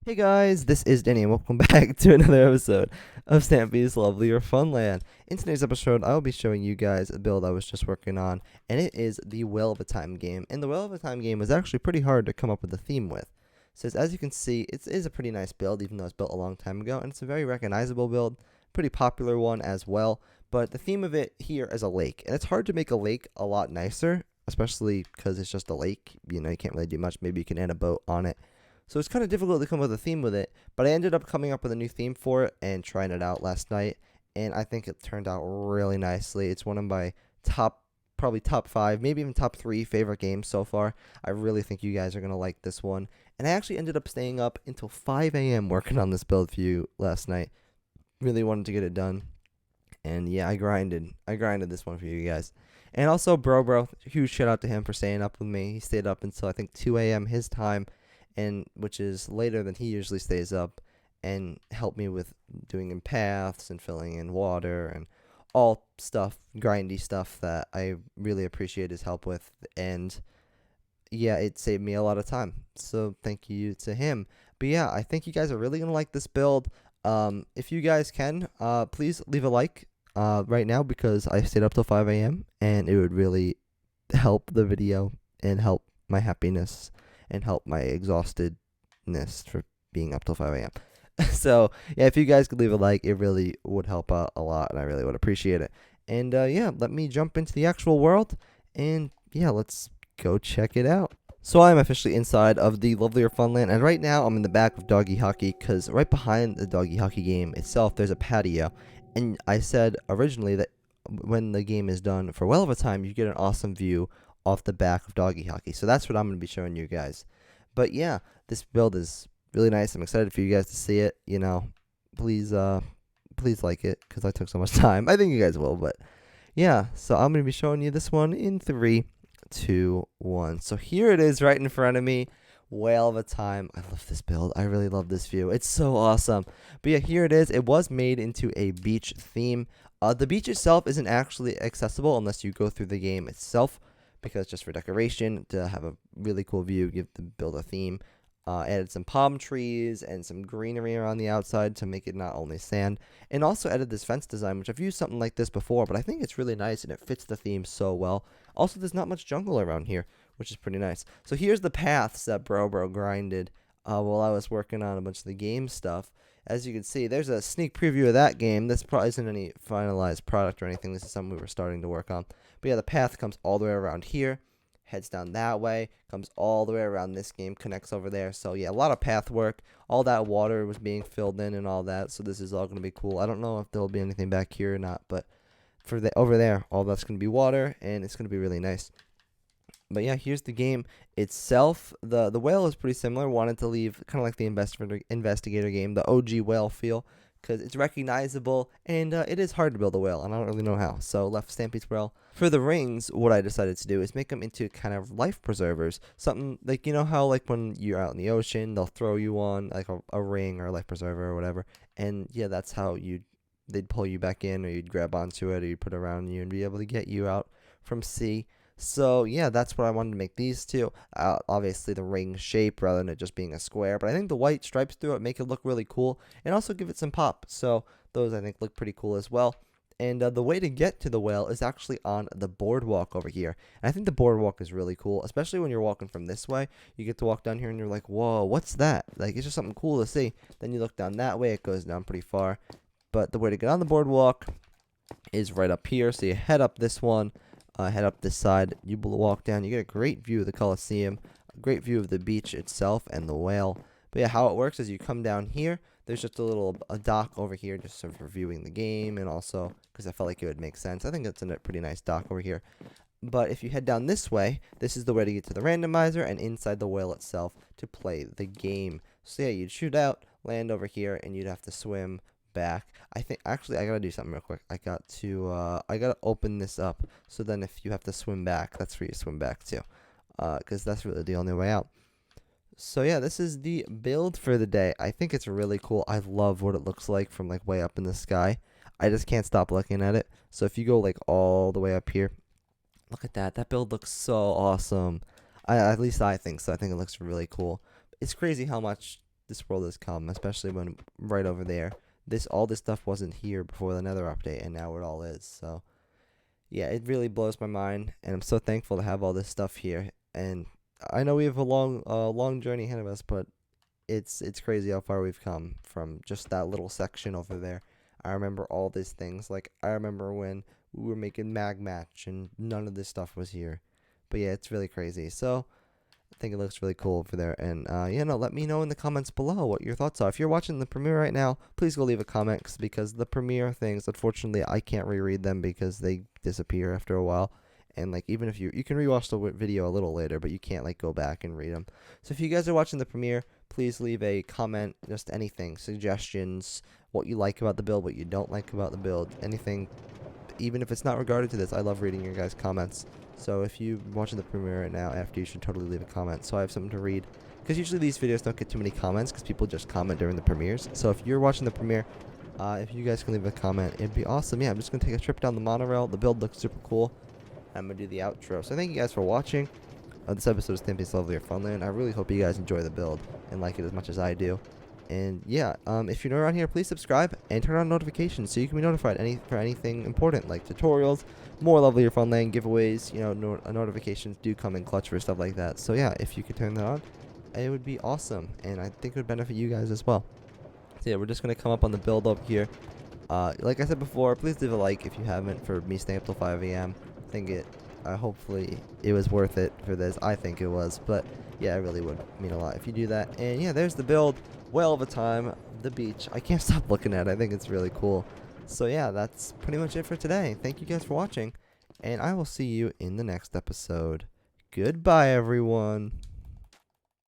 Hey guys, this is Danny and welcome back to another episode of Stampy's Lovelier Funland. In today's episode, I will be showing you guys a build I was just working on, and it is the Whale of a Time game. And the Whale of a Time game was actually pretty hard to come up with a theme with. So as you can see, it is a pretty nice build, even though it's built a long time ago, and it's a very recognizable build, pretty popular one as well. But the theme of it here is a lake, and it's hard to make a lake a lot nicer, especially because it's just a lake. You know, you can't really do much. Maybe you can add a boat on it. So it's kind of difficult to come up with a theme with it, but I ended up coming up with a new theme for it and trying it out last night, and I think it turned out really nicely. It's one of my probably top 5, maybe even top 3 favorite games so far. I really think you guys are going to like this one, and I actually ended up staying up until 5 a.m. working on this build for you last night. Really wanted to get it done, and yeah, I grinded this one for you guys. And also, bro, huge shout out to him for staying up with me. He stayed up until I think 2 a.m. his time, and which is later than he usually stays up, and helped me with doing paths and filling in water and all stuff, grindy stuff that I really appreciate his help with. And yeah, it saved me a lot of time. So thank you to him. But yeah, I think you guys are really gonna like this build. If you guys can, please leave a like right now, because I stayed up till 5 a.m. and it would really help the video and help my happiness and help my exhaustedness for being up till 5 a.m. So, yeah, if you guys could leave a like, it really would help out a lot, and I really would appreciate it. And, yeah, let me jump into the actual world, and, yeah, let's go check it out. So I am officially inside of the Lovelier Funland, and right now I'm in the back of Doggy Hockey, because right behind the Doggy Hockey game itself, there's a patio. And I said originally that when the game is done for Well of a Time, you get an awesome view off the back of Doggy Hockey. So that's what I'm going to be showing you guys. But yeah, this build is really nice. I'm excited for you guys to see it. You know, please like it, because I took so much time. I think you guys will. But yeah, so I'm going to be showing you this one in 3, 2, 1. So here it is right in front of me. Whale of a Time. I love this build. I really love this view. It's so awesome. But yeah, here it is. It was made into a beach theme. The beach itself isn't actually accessible unless you go through the game itself, because just for decoration, to have a really cool view, give the build a theme. Added some palm trees and some greenery around the outside to make it not only sand, and also added this fence design, which I've used something like this before, but I think it's really nice and it fits the theme so well. Also, there's not much jungle around here, which is pretty nice. So here's the paths that bro grinded while I was working on a bunch of the game stuff. As you can see, there's a sneak preview of that game. This probably isn't any finalized product or anything. This is something we were starting to work on. But yeah, the path comes all the way around here, heads down that way, comes all the way around this game, connects over there. So yeah, a lot of path work. All that water was being filled in and all that. So this is all going to be cool. I don't know if there'll be anything back here or not, but for the over there, all that's going to be water, and it's going to be really nice. But yeah, here's the game itself. The whale is pretty similar. Wanted to leave kind of like the investigator game, the OG whale feel, because it's recognizable, and it is hard to build a whale, and I don't really know how. So left Stampy's whale. For the rings, what I decided to do is make them into kind of life preservers. Something like, you know how like when you're out in the ocean, they'll throw you on like a ring or a life preserver or whatever. And yeah, that's how they'd pull you back in, or you'd grab onto it, or you'd put it around you and be able to get you out from sea. So yeah, that's what I wanted to make these two. Obviously the ring shape rather than it just being a square, but I think the white stripes through it make it look really cool and also give it some pop. So those I think look pretty cool as well. And the way to get to the whale is actually on the boardwalk over here. And I think the boardwalk is really cool, especially when you're walking from this way. You get to walk down here and you're like, whoa, what's that? Like, it's just something cool to see. Then you look down that way, it goes down pretty far. But the way to get on the boardwalk is right up here. So you head up this one. Head up this side, you walk down, you get a great view of the Coliseum, a great view of the beach itself and the whale. But yeah, how it works is you come down here, there's just a dock over here just sort of reviewing the game, and also because I felt like it would make sense. I think it's a pretty nice dock over here. But if you head down this way, this is the way to get to the randomizer and inside the whale itself to play the game. So yeah, you'd shoot out, land over here, and you'd have to swim back. I think actually I gotta do something real quick. I gotta open this up, so then if you have to swim back, that's where you swim back to, because that's really the only way out. So yeah, this is the build for the day. I think it's really cool. I love what it looks like from like way up in the sky. I just can't stop looking at it. So if you go like all the way up here, look at that. That build looks so awesome. At least I think so. I think it looks really cool. It's crazy how much this world has come, especially when right over there, all this stuff wasn't here before the Nether update, and now it all is. So yeah, it really blows my mind, and I'm so thankful to have all this stuff here. And I know we have a long journey ahead of us, but it's crazy how far we've come from just that little section over there. I remember all these things. Like, I remember when we were making Mag Match and none of this stuff was here. But yeah, it's really crazy. So I think it looks really cool over there. And let me know in the comments below what your thoughts are. If you're watching the premiere right now, please go leave a comment, because the premiere things, unfortunately, I can't reread them because they disappear after a while. And like, even if you can rewatch the video a little later, but you can't like go back and read them. So if you guys are watching the premiere, please leave a comment, just anything, suggestions, what you like about the build, what you don't like about the build, anything, even if it's not regarded to this. I love reading your guys' comments. So if you're watching the premiere right now, after, you should totally leave a comment so I have something to read. Because usually these videos don't get too many comments because people just comment during the premieres. So if you're watching the premiere, if you guys can leave a comment, it'd be awesome. Yeah, I'm just going to take a trip down the monorail. The build looks super cool. I'm going to do the outro. So thank you guys for watching this episode of Stampy's Lovelier Funland. I really hope you guys enjoy the build and like it as much as I do. And yeah, if you're new around here, please subscribe and turn on notifications so you can be notified for anything important, like tutorials, more Lovelier Funland giveaways. Notifications do come in clutch for stuff like that. So yeah, if you could turn that on, it would be awesome, and I think it would benefit you guys as well. So yeah, we're just gonna come up on the build up here. Like I said before, please leave a like if you haven't, for me staying up till 5 a.m. I think hopefully it was worth it for this. I think it was, but yeah, it really would mean a lot if you do that. And yeah, there's the build. Whale of a time, the beach. I can't stop looking at it. I think it's really cool. So yeah, that's pretty much it for today. Thank you guys for watching, and I will see you in the next episode. Goodbye, everyone.